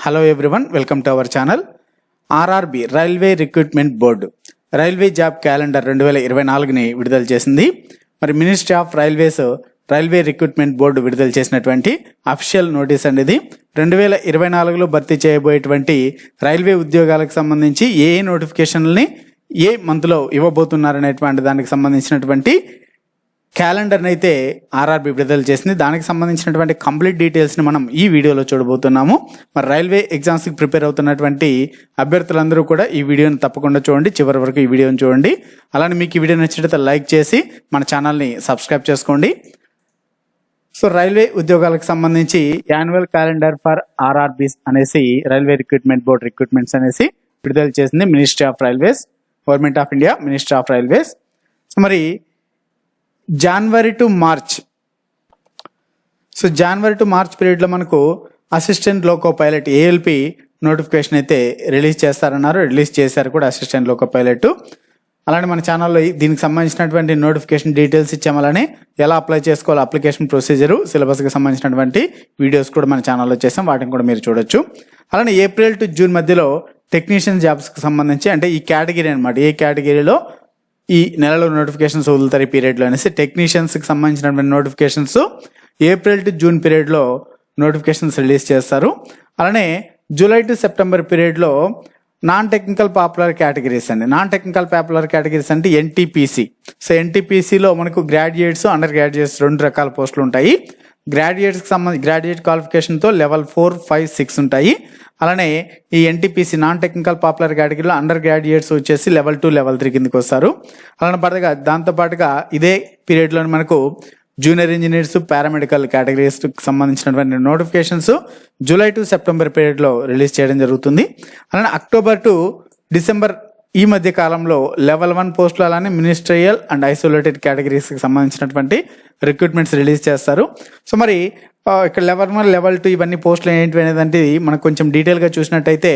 Hello everyone, welcome to our channel. RRB railway recruitment board railway job calendar 2024ని విడుదల చేసింది. మరి ministry of railways railway recruitment board విడుదల చేసినటువంటి official notice అనేది 2024లో భర్తీ చేయబోయేటువంటి రైల్వే ఉద్యోగాలకు సంబంధించి ఏ నోటిఫికేషన్లని ఏ మంత్లో ఇవ్వబోతున్నారనేటువంటి దానికి సంబంధించినటువంటి క్యాలెండర్ని అయితే ఆర్ఆర్బి విడుదల చేసింది. దానికి సంబంధించినటువంటి కంప్లీట్ డీటెయిల్స్ని మనం ఈ వీడియోలో చూడబోతున్నాము. మరి రైల్వే ఎగ్జామ్స్కి ప్రిపేర్ అవుతున్నటువంటి అభ్యర్థులందరూ కూడా ఈ వీడియోని తప్పకుండా చూడండి, చివరి వరకు ఈ వీడియోని చూడండి. అలానే మీకు ఈ వీడియో నచ్చినట్లయితే లైక్ చేసి మన ఛానల్ని సబ్స్క్రైబ్ చేసుకోండి. సో రైల్వే ఉద్యోగాలకు సంబంధించి యాన్యువల్ క్యాలెండర్ ఫర్ ఆర్ఆర్బీస్ అనేసి రైల్వే రిక్రూట్మెంట్ బోర్డ్ రిక్రూట్మెంట్స్ అనేసి విడుదల చేసింది ministry of railways, government of India, ministry of railways. So మరి జనవరి టు మార్చ్ పీరియడ్లో మనకు assistant loco pilot ALP notification అయితే రిలీజ్ చేస్తారన్నారు. రిలీజ్ చేశారు కూడా అసిస్టెంట్ లోకో పైలట్. అలానే మన ఛానల్లో దీనికి సంబంధించినటువంటి నోటిఫికేషన్ డీటెయిల్స్ ఇచ్చాము. అలానే ఎలా అప్లై చేసుకోవాలి, అప్లికేషన్ ప్రొసీజరు, సిలబస్కి సంబంధించినటువంటి వీడియోస్ కూడా మన ఛానల్లో చేసాం, వాటిని కూడా మీరు చూడొచ్చు. అలానే ఏప్రిల్ టు జూన్ మధ్యలో టెక్నీషియన్ జాబ్స్కి సంబంధించి, అంటే ఈ కేటగిరీ అనమాట, ఏ కేటగిరీలో ఈ నెలలో నోటిఫికేషన్స్ వదులుతారు ఈ పీరియడ్లో అనేసి టెక్నీషియన్స్కి సంబంధించినటువంటి నోటిఫికేషన్స్ ఏప్రిల్ టు జూన్ పీరియడ్లో నోటిఫికేషన్స్ రిలీజ్ చేస్తారు. అలానే జూలై టు సెప్టెంబర్ పీరియడ్లో నాన్ టెక్నికల్ పాపులర్ కేటగిరీస్ అండి. నాన్ టెక్నికల్ పాపులర్ కేటగిరీస్ అంటే ఎన్టీపీసీ. సో ఎన్టీపీసీలో మనకు గ్రాడ్యుయేట్స్, అండర్ గ్రాడ్యుయేట్స్ 2 రకాల పోస్టులు ఉంటాయి. గ్రాడ్యుయేట్స్కి సంబంధించి గ్రాడ్యుయేట్ క్వాలిఫికేషన్తో లెవెల్ 4, 5, 6 ఉంటాయి. అలానే ఈ ఎన్టీపీసీ నాన్ టెక్నికల్ పాపులర్ కేటగిరీలో అండర్ గ్రాడ్యుయేట్స్ వచ్చేసి లెవెల్ 2, లెవెల్ 3 కిందకి వస్తారు. అలానే దాంతోపాటుగా ఇదే పీరియడ్లో మనకు జూనియర్ ఇంజనీర్స్, పారామెడికల్ కేటగిరీస్కి సంబంధించినటువంటి నోటిఫికేషన్స్ జూలై టు సెప్టెంబర్ పీరియడ్లో రిలీజ్ చేయడం జరుగుతుంది. అలానే అక్టోబర్ టు డిసెంబర్ ఈ మధ్య కాలంలో లెవెల్ 1 పోస్టులు, అలానే మినిస్ట్రియల్ అండ్ ఐసోలేటెడ్ కేటగిరీస్కి సంబంధించినటువంటి రిక్రూట్మెంట్స్ రిలీజ్ చేస్తారు. సో మరి ఇక్కడ లెవెల్ 1, లెవెల్ 2 ఇవన్నీ పోస్టులు ఏంటి అనేది మనకు కొంచెం డీటెయిల్గా చూసినట్టయితే,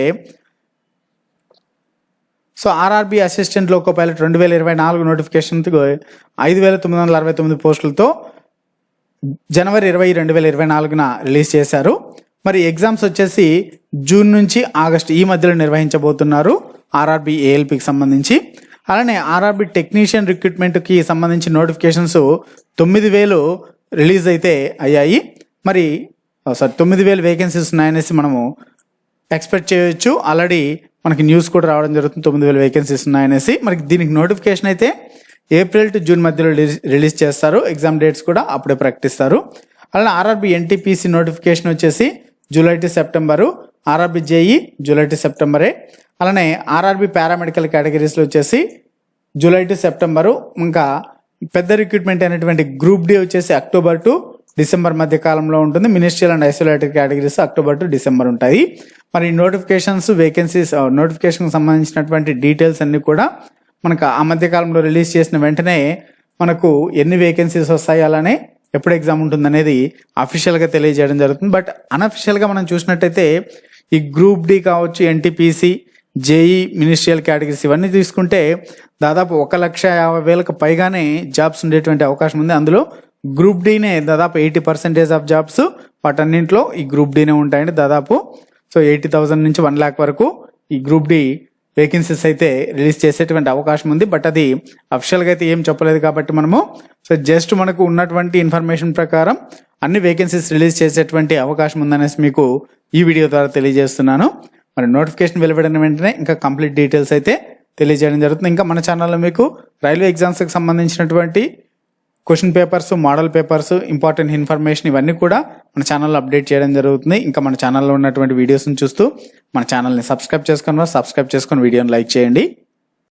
so RRB assistant loco pilot 2024 notification 5,969 పోస్టులతో జనవరి 20, 2024న రిలీజ్ చేశారు. మరి ఎగ్జామ్స్ వచ్చేసి జూన్ నుంచి ఆగస్టు ఈ మధ్యలో నిర్వహించబోతున్నారు ఆర్ఆర్బి ఏఎల్పికి సంబంధించి. అలానే ఆర్ఆర్బి టెక్నీషియన్ రిక్రూట్మెంట్కి సంబంధించి నోటిఫికేషన్స్ 9,000 రిలీజ్ అయితే అయ్యాయి. మరి 9,000 వేకెన్సీస్ ఉన్నాయనేసి మనము ఎక్స్పెక్ట్ చేయొచ్చు. ఆల్రెడీ మనకి న్యూస్ కూడా రావడం జరుగుతుంది, 9,000 వేకెన్సీస్ ఉన్నాయనేసి. మరి దీనికి నోటిఫికేషన్ అయితే ఏప్రిల్ టు జూన్ మధ్యలో రిలీజ్ చేస్తారు. ఎగ్జామ్ డేట్స్ కూడా అప్పుడే ప్రకటిస్తారు. అలానే ఆర్ఆర్బి ఎన్టీపీసీ నోటిఫికేషన్ వచ్చేసి July to September, RRB JE July to సెప్టెంబరే. అలానే ఆర్ఆర్బి పారామెడికల్ కేటగిరీస్లో వచ్చేసి జూలై టు సెప్టెంబరు. ఇంకా పెద్ద రిక్రూట్మెంట్ అయినటువంటి గ్రూప్ డి వచ్చేసి అక్టోబర్ టు డిసెంబర్ మధ్య కాలంలో ఉంటుంది. Ministerial and isolated categories October to December ఉంటాయి. మరి నోటిఫికేషన్స్, వేకెన్సీస్, నోటిఫికేషన్కి సంబంధించినటువంటి డీటెయిల్స్ అన్ని కూడా మనకు ఆ మధ్య కాలంలో రిలీజ్ చేసిన వెంటనే మనకు ఎన్ని వేకెన్సీస్ వస్తాయి, అలానే ఎప్పుడు ఎగ్జామ్ ఉంటుంది అనేది అఫీషియల్గా తెలియజేయడం జరుగుతుంది. బట్ అన్అఫీషియల్గా మనం చూసినట్టయితే ఈ గ్రూప్ డి కావచ్చు, ఎన్టీపీసీ, జేఈ, మినిస్ట్రియల్ కేటగిరీస్ ఇవన్నీ తీసుకుంటే దాదాపు 1,50,000 పైగానే జాబ్స్ ఉండేటువంటి అవకాశం ఉంది. అందులో గ్రూప్ డీనే దాదాపు 80% ఆఫ్ జాబ్స్ వాటన్నింటిలో ఈ గ్రూప్ డీనే ఉంటాయండి. దాదాపు 80,000 నుంచి 1,00,000 వరకు ఈ గ్రూప్ డి వేకెన్సీస్ అయితే రిలీజ్ చేసేటువంటి అవకాశం ఉంది. బట్ అది అఫీషియల్గా అయితే ఏం చెప్పలేదు కాబట్టి మనము జస్ట్ మనకు ఉన్నటువంటి ఇన్ఫర్మేషన్ ప్రకారం అన్ని వేకెన్సీస్ రిలీజ్ చేసేటువంటి అవకాశం ఉందనేసి మీకు ఈ వీడియో ద్వారా తెలియజేస్తున్నాను. మరి నోటిఫికేషన్ వెలువడిన వెంటనే ఇంకా కంప్లీట్ డీటెయిల్స్ అయితే తెలియజేయడం జరుగుతుంది. ఇంకా మన ఛానల్లో మీకు రైల్వే ఎగ్జామ్స్కి సంబంధించినటువంటి question papers, model papers, important information ఇవన్నీ కూడా మన ఛానల్లో అప్డేట్ చేయడం జరుగుతుంది. ఇంకా మన ఛానల్లో ఉన్నటువంటి వీడియోస్ని చూస్తూ మన ఛానల్ని సబ్స్క్రైబ్ చేసుకుని వీడియోని లైక్ చేయండి.